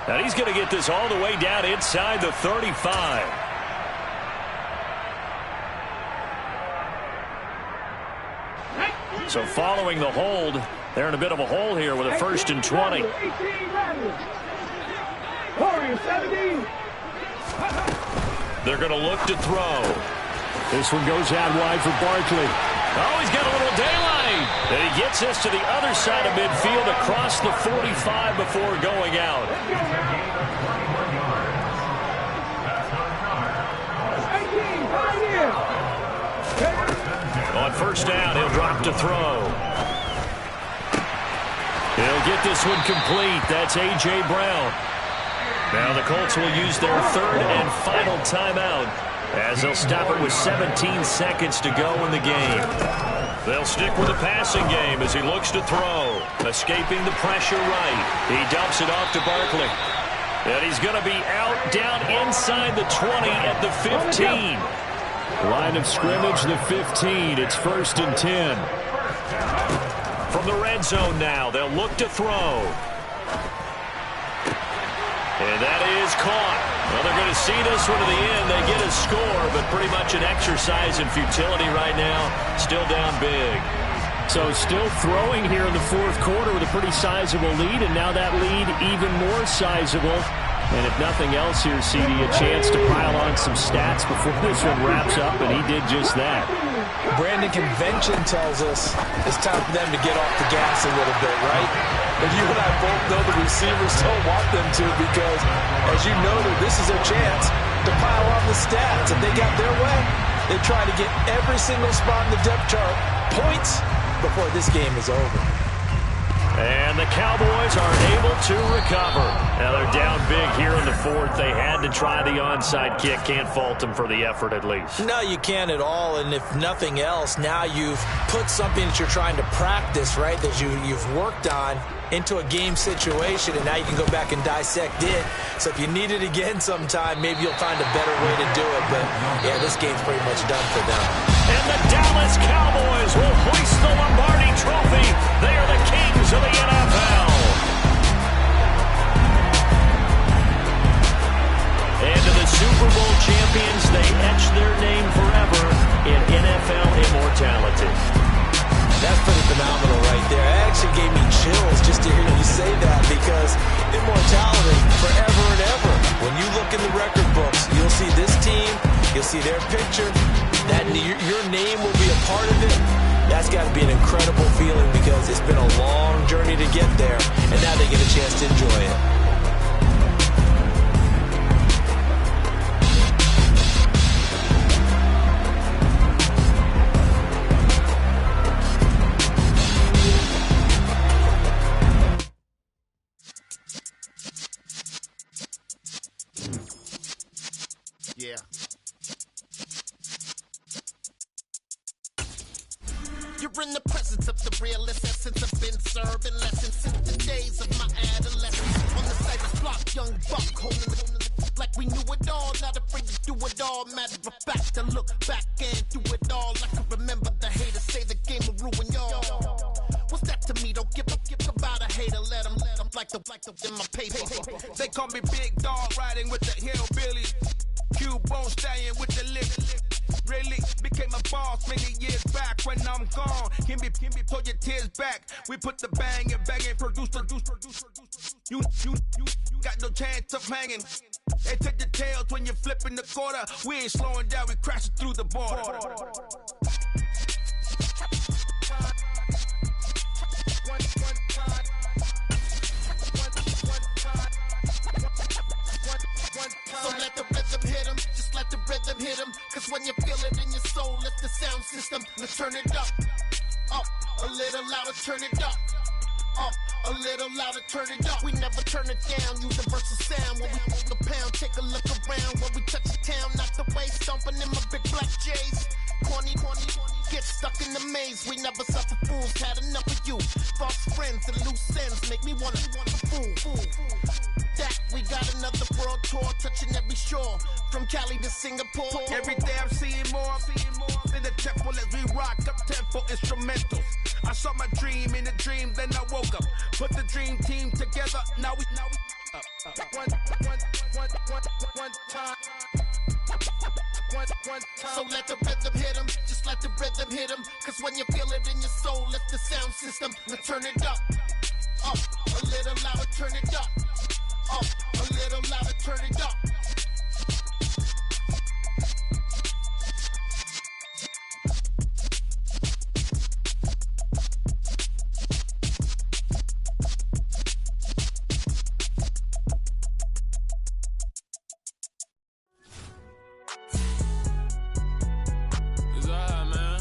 And he's going to get this all the way down inside the 35. So following the hold, they're in a bit of a hole here with a 1st and 20. They're going to look to throw. This one goes out wide for Barkley. Oh, he's got a little daylight. And he gets this to the other side of midfield across the 45 before going out. On 1st down, he'll drop to throw. He'll get this one complete. That's A.J. Brown. Now the Colts will use their 3rd and final timeout as they'll stop it with 17 seconds to go in the game. They'll stick with the passing game as he looks to throw. Escaping the pressure right. He dumps it off to Barkley. And he's going to be out down inside the 20 at the 15. Line of scrimmage, the 15. It's 1st and 10. From the red zone now, they'll look to throw. And that is caught. Well, they're going to see this one to the end. They get a score, but pretty much an exercise in futility right now. Still down big. So still throwing here in the 4th quarter with a pretty sizable lead, and now that lead even more sizable. And if nothing else here, CD, a chance to pile on some stats before this one wraps up, and he did just that. Brandon, convention tells us it's time for them to get off the gas a little bit, right? And you and I both know the receivers don't want them to because, as you noted, this is their chance to pile on the stats. If they got their way, they try to get every single spot in the depth chart points before this game is over. And the Cowboys are able to recover. Now they're down big here in the fourth. They had to try the onside kick. Can't fault them for the effort at least. No, you can't at all. And if nothing else, now you've put something that you're trying to practice, right, that you've worked on into a game situation, and now you can go back and dissect it. So if you need it again sometime, maybe you'll find a better way to do it. But, yeah, this game's pretty much done for them. And the Dallas Cowboys will hoist the Lombardi Trophy. They are the kings of the NFL. And to the Super Bowl champions, they etch their name forever in NFL immortality. That's pretty phenomenal right there. It actually gave me chills just to hear you say that because immortality forever and ever. When you look in the record books, you'll see this team, you'll see their picture, that your name will be a part of it. That's got to be an incredible feeling because it's been a long journey to get there, and now they get a chance to enjoy it. Yeah. You're in the presence of the realest essence. I've been serving lessons since the days of my adolescence. On the Cypress block, young buck holding it like we knew it all. Not afraid to do it all. Matter of fact, to look back and do it all. I can remember the haters say the game will ruin y'all. What's that to me? Don't give about a hater. Let them like the in my paper. They call me Big Dog, riding with the hillbillies. Q-Bone stallion with the lip. Really became a boss many years back. When I'm gone, can be pull your tears back. We put the bang and bang and produce. You got no chance of hanging. They take the tails when you're flipping the quarter. We ain't slowing down, we crashing through the border. So let the rhythm hit him, just let the rhythm hit him. Cause when you feel it in your soul, lift the sound system. Let's turn it up, a little louder, turn it up. A little louder, turn it up. We never turn it down, universal sound. When we move the pound, take a look around. When we touch the town, not the way, stomping in my big black J's. Corny, get stuck in the maze. We never suffer fools, had enough of you. False friends and loose ends make me wanna fool. That we got another world tour, touching every shore, from Cali to Singapore. Every day I'm seeing more in the temple as we rock up tempo instrumentals. I saw my dream in a dream, then I woke up. Put the dream team together, now we one time. So let the rhythm hit him, just let the rhythm hit him. Cause when you feel it in your soul, lift the sound system. Now turn it up, a little louder, turn it up. A little louder, turn it up. It's alright, man.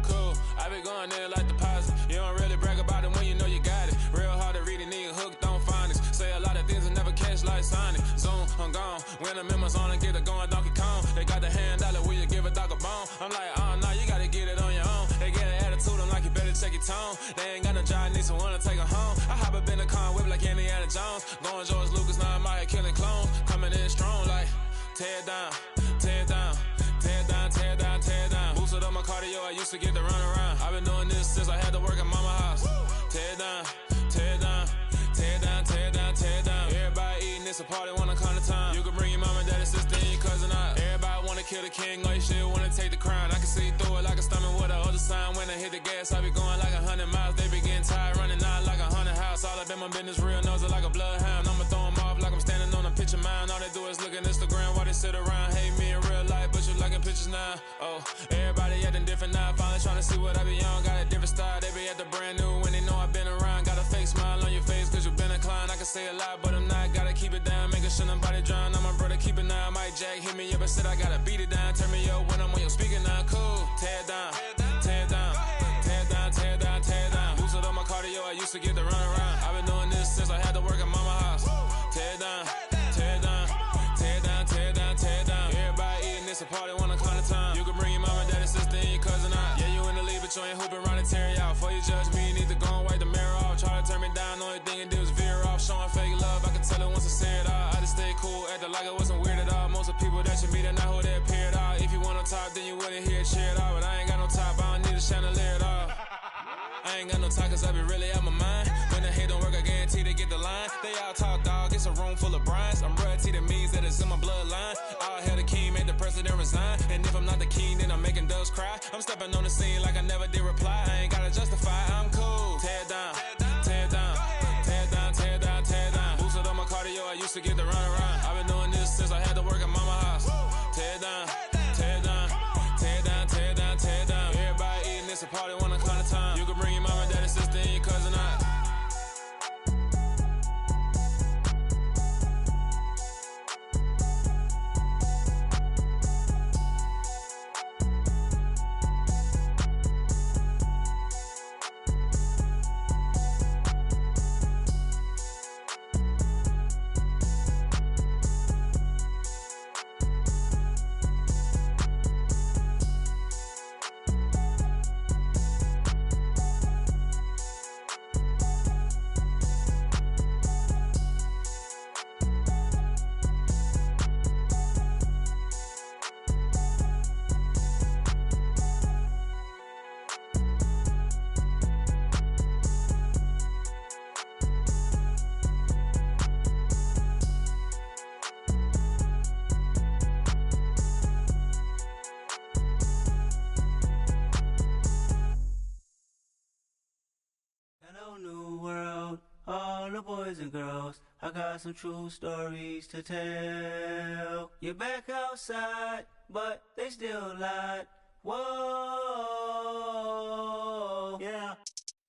Cool. I be going there like deposit. You don't really brag about it when you know you got it. Real hard to read a nigga hooked on phonics. Say a lot of things and never catch like Sonic. Zoom, I'm gone. When the members on and get it going Donkey Kong. They got the hand dollar, will you give a dog a bone? I'm like, oh no, you gotta get it on your own. They get an attitude, I'm like, you better check your tone. They ain't got no job, need someone to take her home. I hop up in the car, whip like Indiana Jones. Going George Lucas, now I'm out here killing clones. Coming in strong like, tear down, tear down. Tear down, tear down, tear down. Boosted up my cardio, I used to get to run around. I've been doing this since I had to work at mama house. Tear down, tear down, tear down, tear down, tear down. Everybody eating, it's a party, wanna come to time. You can bring your mama, daddy, sister, and your cousin out. Everybody wanna kill the king, or you shit wanna take the crown. I can see through it like a stomach with a other sign. When I hit the gas, I be going like 100 miles. They be getting tired, running out like 100 house. All up in my business, real nose it like a bloodhound. I'ma throw 'em off like I'm standing on a picture mound. All they do is look at Instagram while they sit around. Hate me in real life, but you liking pictures now. Oh, everybody at the different now, finally trying to see what I be on. Got a different style, they be at the brand new when they know I've been around. Got a fake smile on your face cause you been inclined. I can say a lot, but I'm not. Gotta keep it down, making sure nobody drown. I'm my brother, keep it now. Mike Jack hit me up and said I gotta beat it down. Turn me up when I'm on your speaker now. Cool, tear it down, tear it down, tear it down, tear it down, tear it down. Lose it on my cardio, I used to get the run around. I've been doing this since I had to work at mama house. Tear it down, tear it down, tear it down, tear it down, tear it down. Everybody eating, it's a party, one o'clock of time. You can bring your mama, daddy, sister, and your cousin out. Yeah, you in the league, but you ain't hooping around and tear you out. Before you judge me, you need to go and wipe the mirror off. Try to turn me down, only thing it did was veer off. Showing fake love, I can tell it once I say it all. I just stay cool, acting like it wasn't weird at all. Most of the people that you meet are not who they appear at all. If you want on top, then you wouldn't hear it cheer at all. But I ain't got no top, I don't need a chandelier at all. I ain't got no time cause I be really out my mind. When the hate don't work, I guarantee they get the line. They all talk, dog, it's a room full of Bryans. I'm royalty, that means that it's in my bloodline. All hail the king, made the president resign. And if I'm not the king, then I'm making doves cry. I'm stepping on the scene like I never did reply. I ain't gotta justify, I'm cool. Tear it down, tear it down, tear it down, tear it down, tear it down. Boosted on my cardio, I used to get the run around. I've been doing this since I had to work at mama house. Tear it down, tear it down, tear it down, tear it down, tear it down. Everybody eating, it's a party, 1 o'clock of time. You can bring your mama, daddy, sister, and your cousin out. Hello, new world, all the boys and girls. I got some true stories to tell. You're back outside, but they still lied. Whoa, yeah.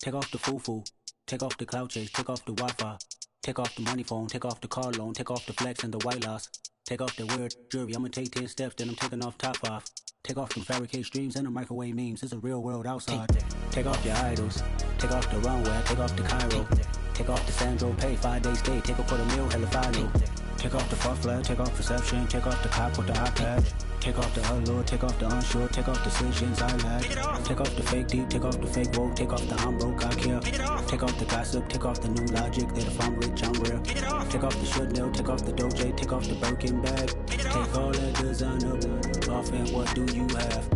Take off the foo-foo, take off the cloud chase, take off the Wi-Fi. Take off the money phone, take off the car loan, take off the flex and the white loss. Take off the weird jewelry, I'ma take 10 steps, then I'm taking off top off. Take off them fabricate streams and the microwave memes, it's a real world outside. Take off your idols, take off the runway, take off the Cairo. Take off the Sandro pay, 5 days stay, take off for the meal, hella final. Take off the fuck flag, take off perception, take off the cop with the iPad. Take off the allure, take off the unsure, take off decisions I lack. Take off the fake deep, take off the fake woke, take off the I'm broke, I care. Take off the gossip, take off the new logic, that if I'm rich, I'm real. Take off the Chanel, take off the Doja, take off the Birkin bag. Take all that designer off and what do you have?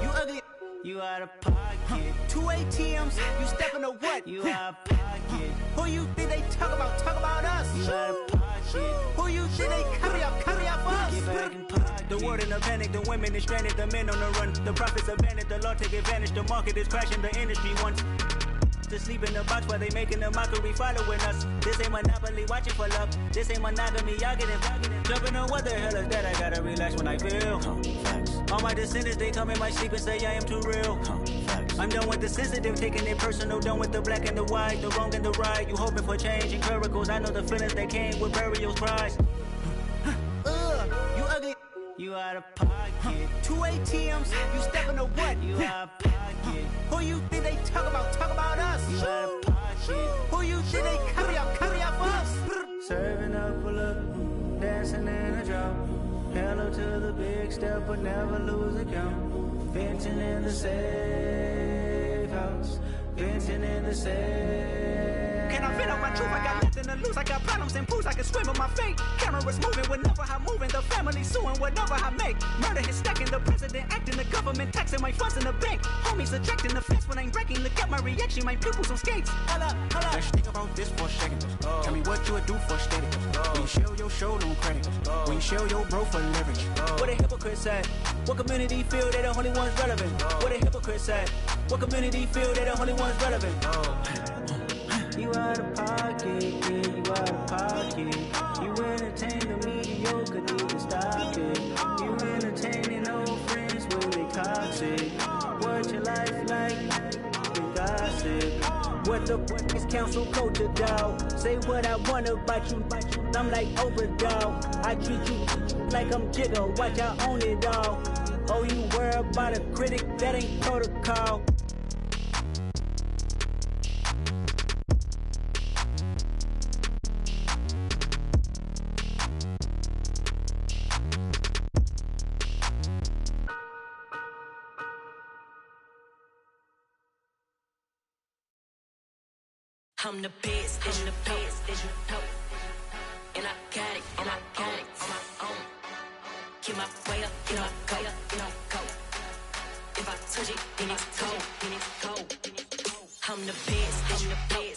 You ugly, you out of pocket. 2 ATMs, you stepping to what? You out of pocket. Who you think they talk about us? You out of pocket. Who you think they carry up for us? Get back in pocket. The world in a panic, the women is stranded, the men on the run. The profits abandoned, the law take advantage, the market is crashing, the industry wants to sleep in the box while they making a mockery following us. This ain't Monopoly, watching for love. This ain't monogamy, y'all get it. Jumping on what the hell is that? I gotta relax when I feel. All my descendants, they come in my sleep and say I am too real. I'm done with the sensitive, taking it personal. Done with the black and the white, the wrong and the right. You hoping for change and miracles. I know the feelings that came with burial cries. You ugly. You out of pocket. 2 ATMs, you stepping to what? You out of pocket. Who you think they talk about us? You out of pocket. Who you think they carry up for us? Serving up, pull up, dancing in a drop. Hello to the big step, but never lose a count. Venting in the safe house. Venting in the safe. Can I vent out my truth? I got nothing to lose. I got problems and booze. I can swim with my fate. Cameras moving whenever I'm moving. The family suing whatever I make. Murder is stacking. The president acting. The government taxing my funds in the bank. Homies ejecting the fence when I'm breaking. Look at my reaction. My pupils on skates. Hold up. Let's think about this for a second. Tell me what you would do for steady. When you show your show on credit. When you show your bro for leverage. What a hypocrite said. What community feel they the only ones relevant? What a hypocrite said. What community feel they the only ones relevant? You out of pocket, yeah, you out of pocket. You entertain the mediocre, need to stop it. You entertaining old friends when they What the fuck is council culture, dog? Say what I want about you, I'm like overdog. I treat you like I'm Jigga, watch I own it all. Oh, you worry about a critic, that ain't protocol. I'm the best, I'm the best, and I got it, on my own. Get my way up, get my go. If I touch it, then it's cold, I'm the best, I'm the best.